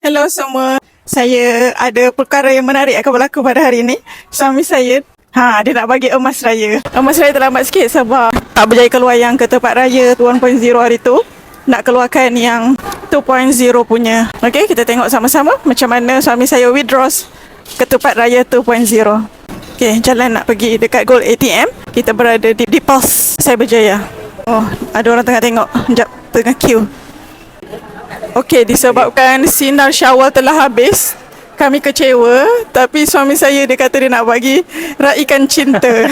Hello semua. Saya ada perkara yang menarik akan berlaku pada hari ini. Suami saya, dia nak bagi emas raya. Emas raya terlambat sikit sebab tak berjaya keluar yang ketupat raya 1.0 hari tu. Nak keluarkan yang 2.0 punya. Okey, kita tengok sama-sama macam mana suami saya withdraws ketupat raya 2.0. Okey, jalan nak pergi dekat Gold ATM. Kita berada di Pulse Cyberjaya. Oh, ada orang tengah tengok. Sekejap, tengah queue. Okey, disebabkan sinar syawal telah habis, kami kecewa. Tapi suami saya dia kata dia nak bagi raikan cinta.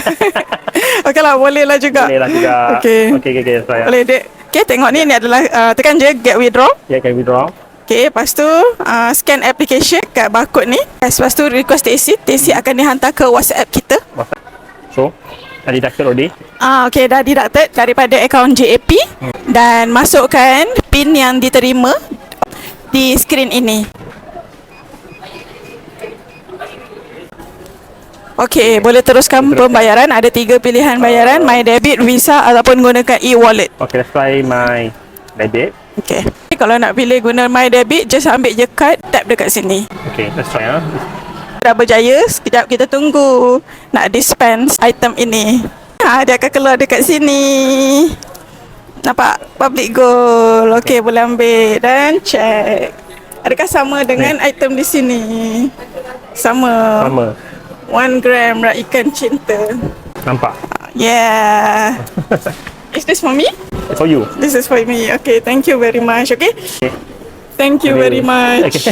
Okeylah, bolehlah juga. Bolehlah juga. Okey. Okey, saya. Boleh, dek. Okey, tengok ni adalah tekan je get withdraw. Ya, can withdraw. Okey, lepas tu scan application kat barcode ni. Lepas tu request TC. TC akan dihantar ke WhatsApp kita. So, dah deducted already. Okey, dah deducted daripada akaun JAP. Dan masukkan PIN yang diterima di skrin ini. Okey, boleh teruskan pembayaran. Ada 3 pilihan bayaran, My Debit, Visa ataupun gunakan e-wallet. Okay, let's try my debit. Okey. Kalau nak pilih guna My Debit, just ambil je card, tap dekat sini. Okay, let's try. Dah berjaya. Sekejap kita tunggu nak dispense item ini. Dia akan keluar dekat sini. Nampak? Public gold. Okey, boleh ambil dan check. Adakah sama dengan item di sini? Sama. 1 gram raikan cinta. Nampak? Yeah. Is this for me? For you. This is for me. Okay, thank you very much. Okay? Thank you very much. Okay.